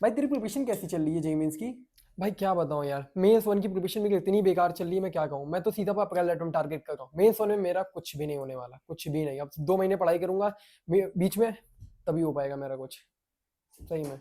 भाई तेरी प्रिपरेशन कैसी चल रही है जेई मेंस की? भाई क्या बताऊं यार, मेंस वन की प्रिपरेशन मेरी इतनी बेकार चल रही है, मैं क्या कहूं। मैं तो सीधा अप्रैल एटम टारगेट कर रहा हूं। मेंस वन में मेरा कुछ भी नहीं होने वाला, कुछ भी नहीं। अब 2 महीने पढ़ाई करूंगा बीच में, तभी हो पाएगा मेरा कुछ सही में।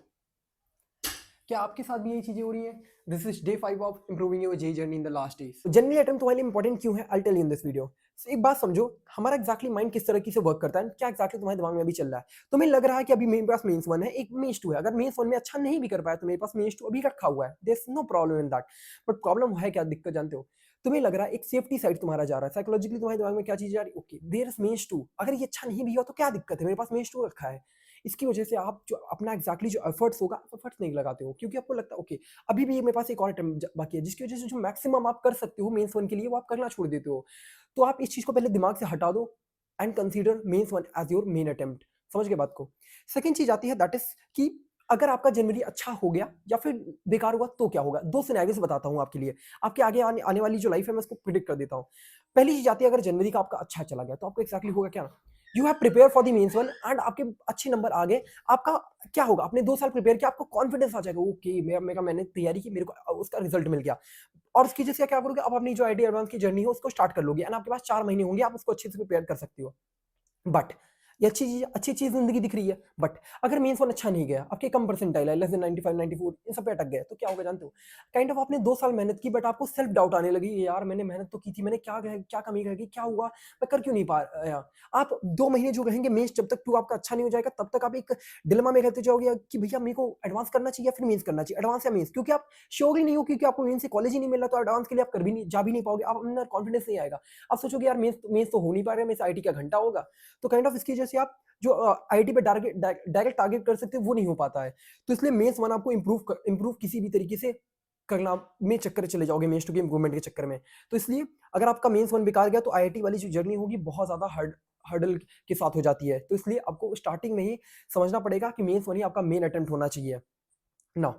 क्या आपके साथ भी यही चीजें हो रही है? This is day 5 of improving your JEE journey in the last days. Generally attempt तुम्हारे लिए इंपॉर्टेंट क्यों है? I tell you in this video. एक बात समझो, हमारा एक्जैक्टली माइंड किस तरह से वर्क करता है, क्या एक्जैक्टली तुम्हारे दिमाग में अभी चल रहा है। तुम्हें लग रहा है कि अभी मेरे पास मेंस वन है, एक मेंस टू है। अगर मेंस वन में अच्छा नहीं भी कर पाया तो मेरे पास मेंस टू अभी रखा हुआ है, there is no problem in that. But problem है क्या, दिक्कत जानते हो? तुम्हें लग रहा है एक सेफ्टी साइड तुम्हारा जा रहा है, साइकोलॉजिकली तुम्हारे दिमाग में क्या चीज जा रही है, okay there is mains two, अगर ये अच्छा नहीं भी हुआ तो क्या दिक्कत है, मेरे पास मेंस टू रखा है। इसकी वजह से आप जो अपना एक्जैक्टली जो एफर्ट्स होगा, एफर्ट्स नहीं लगाते हो, क्योंकि आपको लगता है ओके अभी भी मेरे पास एक और अटेम्प्ट बाकी है, जिसकी वजह से जो मैक्सिमम आप कर सकते हो मेंस वन के लिए वो आप करना छोड़ देते हो। तो आप इस चीज को पहले दिमाग से हटा दो and consider mains one as your main attempt. समझ गए बात को? सेकंड चीज आती है दैट इज कि अगर आपका जनवरी अच्छा हो गया या फिर बेकार हुआ तो क्या होगा। दो सिनेरियोस बताता हूं आपके लिए, आपके आगे आने वाली जो लाइफ है मैं उसको प्रिडिक्ट कर देता हूं। पहली चीज आती है, अगर जनवरी का आपका अच्छा चला गया तो आपको एक्जैक्टली होगा क्या, you have prepare for the mains one and आपके अच्छे नंबर आ गए। आपका क्या होगा, आपने 2 साल प्रिपेयर किया, आपको कॉन्फिडेंस आ जाएगा, ओके मेरा मेरा मैंने तैयारी की, मेरे को उसका रिजल्ट मिल गया। और उसकी वजह से क्या करोगे, आप अपनी जो आईटी एडवांस की जर्नी है उसको स्टार्ट कर लोगे एंड आपके पास 4 महीने होंगे, आप उसको अच्छे से प्रिपेयर कर सकते हो। बट ये अच्छी चीज जिंदगी दिख रही है। बट अगर मेंस वन अच्छा नहीं गया, आपके कम परसेंटाइल है, लेस देन 95 94, इन सब पे अटक गए, तो क्या होगा जानते हो? काइंड ऑफ आपने 2 साल मेहनत की बट आपको सेल्फ डाउट आने लगी, यार मैंने मेहनत तो की थी, मैंने क्या कमी रह गई, क्या हुआ, मैं कर क्यों नहीं पाया। आप 2 महीने जो रहेंगे मेंस, जब तक टू आपका अच्छा नहीं हो जाएगा तब तक आप एक डिलेमा में रहते जाओगे कि भैया मेरे को एडवांस करना चाहिए या फिर मेंस करना चाहिए, एडवांस या मेंस, क्योंकि आप श्योर ही नहीं हो, क्योंकि आपको मेंस से कॉलेज ही नहीं मिल रहा, तो एडवांस के लिए आप कर भी नहीं जा भी नहीं पाओगे, आप अंदर कॉन्फिडेंस नहीं आएगा। आप सोचोगे यार मेंस मेंस तो हो नहीं पा रहा है, मेरे से आईटी का घंटा होगा। तो काइंड ऑफ इसकी वजह से आप जो आईटी पे डायरेक्ट टारगेट कर सकते हैं वो नहीं हो पाता है। तो इसलिए मेंस वन आपको इंप्रूव किसी भी तरीके से करना में चक्कर चले जाओगे मेंस टू के इंप्रूवमेंट के चक्कर में। तो इसलिए अगर आपका मेंस वन बेकार गया तो आईआईटी वाली जो जर्नी होगी बहुत ज्यादा हर्डल के साथ हो जाती है। तो इसलिए आपको स्टार्टिंग में ही समझना पड़ेगा कि मेंस वन ही आपका मेन अटेम्प्ट होना चाहिए। नाउ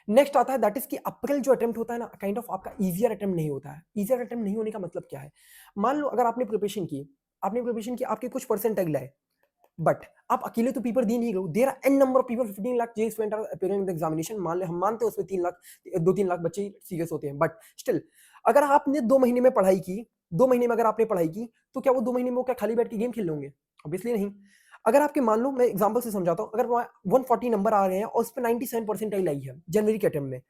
नेक्स्ट आता है दैट इज कि अप्रैल जो अटेम्प्ट होता है ना, काइंड ऑफ आपका इजियर अटेम्प्ट नहीं होता है। इजियर अटेम्प्ट नहीं होने का मतलब क्या है? मान लो अगर आपने प्रिपरेशन की आपके कुछ परसेंटाइल आए, बट आप अकेले तो पेपर दे नहीं रहे हो, there are an number of people, 15 lakh JEE student are appearing in the examination. मान ले हम मानते हैं उसमें 3 लाख 2-3 लाख बच्चे सीरियस होते हैं, बट स्टिल अगर आपने 2 महीने में पढ़ाई की, 2 महीने में अगर आपने पढ़ाई की तो क्या वो 2 महीने में वो क्या खाली बैठ के गेम खेल लेंगे? ऑब्वियसली नहीं। अगर आपके मान लो, मैं एग्जांपल से समझाता हूं, अगर 140 नंबर आ रहे हैं और उस पर 97 परसेंटाइल आई है जनवरी के अटेम्प्ट में,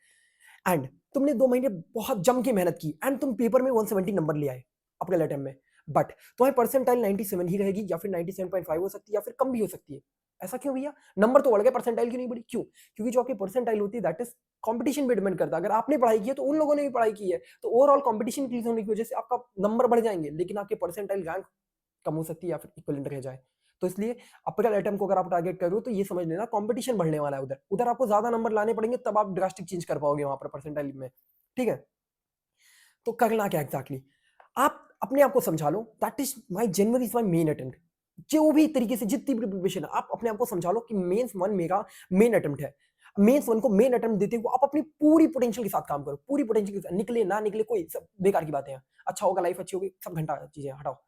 एंड तुमने 2 महीने बहुत जम के मेहनत की एंड तुम पेपर में 170 नंबर ले आए अपने अटेम्प्ट में, बट तुम्हारी परसेंटाइल 97 ही रहेगी या फिर 97.5 हो सकती है या फिर कम भी हो सकती है। ऐसा क्यों भैया? नंबर तो बढ़ गए, परसेंटाइल क्यों नहीं बढ़ी? क्यों? क्योंकि जो आपकी परसेंटाइल होती है दैट इज कंपटीशन पे डिपेंड करता है। अगर आपने पढ़ाई की है तो उन लोगों ने भी पढ़ाई की है, तो ओवरऑल कंपटीशन इंक्रीज होने की वजह से आपका नंबर बढ़ जाएंगे, लेकिन आपके परसेंटाइल रैंक कम हो सकती है या फिर इक्वलेंट रह जाए। तो इसलिए अपर अटेम्प्ट को अगर आप टारगेट कर रहे हो तो ये समझ लेना कंपटीशन बढ़ने वाला है, उधर उधर आपको ज्यादा नंबर लाने पड़ेंगे, तब आप ड्रास्टिक चेंज कर पाओगे वहां पर परसेंटाइल में। ठीक है? तो करना क्या एग्जैक्टली, आप अपने आप को समझा लो that is my January is my main attempt. जो भी तरीके से जितनी भी प्रिपरेशन है, आप अपने आप को समझा लो कि मेंस वन मेरा मेन अटेम्प्ट है। मेंस वन को मेन अटेम्प्ट देते हुए आप अपनी पूरी पोटेंशियल के साथ काम करो, पूरी पोटेंशियल के साथ, निकले ना निकले कोई सब बेकार की बातें हैं। अच्छा होगा, लाइफ अच्छी होगी, सब घंटा चीजें हटाओ।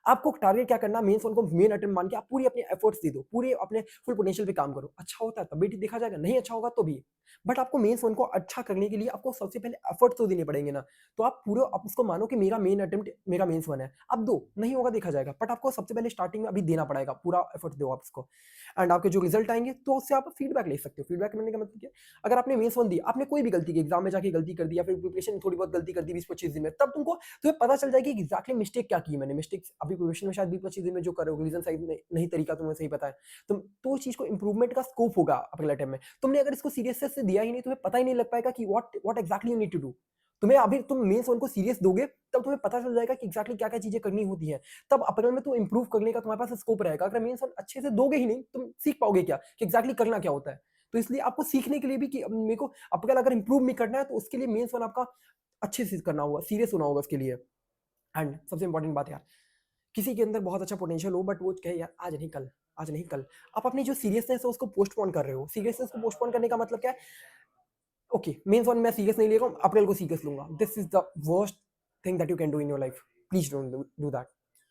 आपको टारगेट क्या करना, मेंस वन को मेन अटेम्प्ट मान के आप पूरी अपने एफर्ट्स दे दो, पूरे अपने फुल पोटेंशियल पे काम करो। अच्छा होता है तब भी देखा जाएगा, नहीं अच्छा होगा तो भी। बट आपको मेंस वन को अच्छा करने के लिए आपको सबसे पहले एफर्ट तो देने पड़ेंगे ना। तो आप पूरे आप उसको मानो कि मेरा मेन अटेम्प्ट मेरा मेंस वन है, अब दो, नहीं होगा देखा जाएगा, बट आपको सबसे पहले स्टार्टिंग में अभी देना पड़ेगा, पूरा एफर्ट दो आप उसको। एंड आपके जो रिजल्ट आएंगे तो उससे आप फीडबैक ले सकते हो। फीडबैक लेने का मतलब क्या? अगर आपने मेंस वन दी, आपने कोई भी गलती की, एग्जाम में जाके गलती कर दी या फिर प्रिपरेशन में थोड़ी बहुत गलती कर दी 20-25 दिन में, तब तुम्हें पता चल जाएगी कि एग्जैक्टली मिस्टेक क्या की मैंने। मिस्टेक अभी प्रिपरेशन में शायद 20-25 दिन में जो करो, रीजन सही नहीं, तरीका तुम्हें सही पता है, तो उस चीज को इंप्रूवमेंट का स्कोप होगा अगले टाइम में। तुमने अगर इसको सीरियसनेस से दिया ही नहीं, तुम्हें पता ही नहीं लग पाएगा कि what exactly you need to do. तुम्हें अभी तुम मेंस वन को सीरियस दोगे तब तुम्हें पता चल जाएगा कि एग्जैक्टली क्या क्या चीजें करनी होती है। तब अप्रैल में तुम इंप्रूव करने का तुम्हारे पास स्कोप रहेगा। अगर मेंस वन अच्छे से दोगे ही नहीं, तुम सीख पाओगे क्या कि एग्जैक्टली करना क्या होता है? तो इसलिए आपको सीखने के लिए भी कि मेरे को अप्रैल अगर इंप्रूव भी करना है तो उसके लिए मेंस वन आपका अच्छे से करना होगा, सीरियस होना होगा उसके लिए। एंड सबसे इंपॉर्टेंट बात यार, किसी के अंदर बहुत अच्छा पोटेंशियल हो बट वो कहे यार आज नहीं कल, आज नहीं कल, आप अपनी जो सीरियसनेस है उसको पोस्टपोन कर रहे हो। सीरियसनेस को पोस्टपोन करने का मतलब क्या है? ओके मेंस वन मैं सीरियस नहीं ले रहा हूँ, अप्रैल को सीरियस लूंगा, this is the worst thing that you can do in your life. Please don't do that.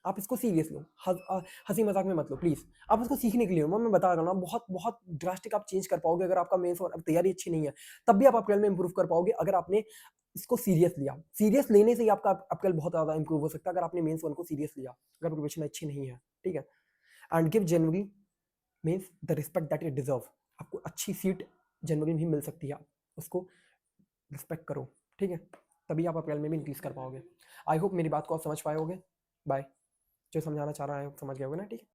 आप इसको सीरियस लो, हंसी मजाक में मत लो प्लीज़। आप इसको सीखने के लिए लो, मैं बता रहा हूँ ना, बहुत बहुत ड्रास्टिक आप चेंज कर पाओगे अगर आपका मेंस और तैयारी अच्छी नहीं है, तब भी आप अपकल में इंप्रूव कर पाओगे अगर आपने इसको सीरियस लिया। सीरियस लेने से ही आपका अपकल बहुत ज़्यादा इंप्रूव हो सकता है अगर आपने मेंस 1 को सीरियस लिया, अगर प्रिपरेशन अच्छी नहीं है, ठीक है? And give January means the respect that it deserve. आपको अच्छी सीट जनवरी में भी मिल सकती है, आप उसको रिस्पेक्ट करो, ठीक है? तभी आप अप्रैल में भी इंक्रीज कर पाओगे। आई होप मेरी बात को आप समझ पाए होगे। बाय। जो समझाना चाह रहा है समझ गए होगे ना, ठीक है?